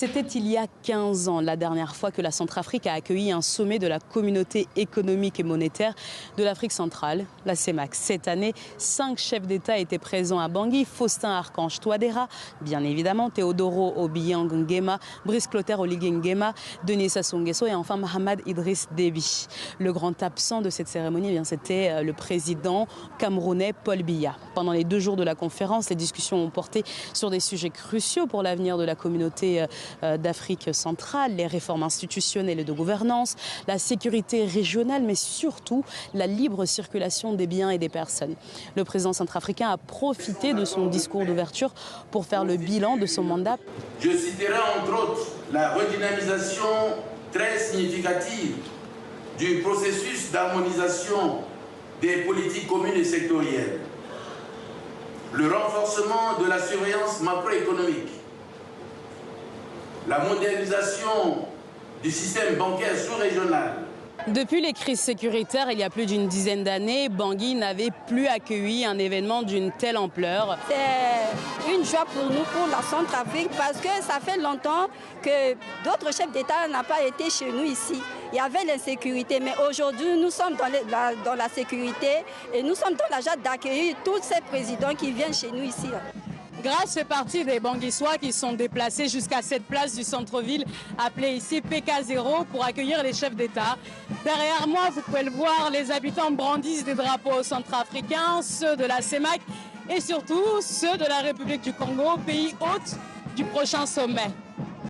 C'était il y a 15 ans, la dernière fois que la Centrafrique a accueilli un sommet de la communauté économique et monétaire de l'Afrique centrale, la CEMAC. Cette année, 5 chefs d'État étaient présents à Bangui. Faustin Archange Touadéra, bien évidemment, Théodoro Obiang Nguema, Brice Clotaire Oligui Nguema, Denis Sassou Nguesso et enfin Mahamad Idriss Déby. Le grand absent de cette cérémonie, c'était le président camerounais Paul Biya. Pendant les 2 jours de la conférence, les discussions ont porté sur des sujets cruciaux pour l'avenir de la communauté d'Afrique centrale, les réformes institutionnelles et de gouvernance, la sécurité régionale, mais surtout la libre circulation des biens et des personnes. Le président centrafricain a profité de son discours d'ouverture pour faire le bilan de son mandat. Je citerai entre autres la redynamisation très significative du processus d'harmonisation des politiques communes et sectorielles, le renforcement de la surveillance macroéconomique, la modernisation du système bancaire sous-régional. Depuis les crises sécuritaires, il y a plus d'une dizaine d'années, Bangui n'avait plus accueilli un événement d'une telle ampleur. C'est une joie pour nous, pour la Centrafrique, parce que ça fait longtemps que d'autres chefs d'État n'ont pas été chez nous ici. Il y avait l'insécurité, mais aujourd'hui, nous sommes dans la sécurité et nous sommes dans la joie d'accueillir tous ces présidents qui viennent chez nous ici. Grâce fait partie des Banguissois qui sont déplacés jusqu'à cette place du centre-ville appelée ici PK0 pour accueillir les chefs d'État. Derrière moi, vous pouvez le voir, les habitants brandissent des drapeaux centrafricains, ceux de la CEMAC et surtout ceux de la République du Congo, pays hôte du prochain sommet.